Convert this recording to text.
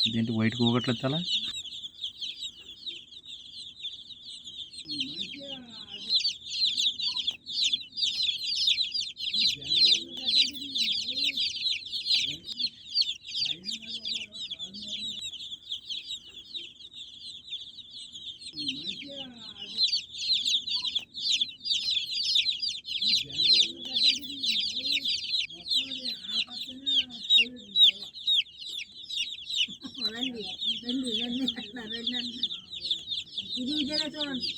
ఇదేంటి వైట్ పోగట్లేదు చాలా. రండి రండి రండి రండి ఇది ఇదేనా చూడండి.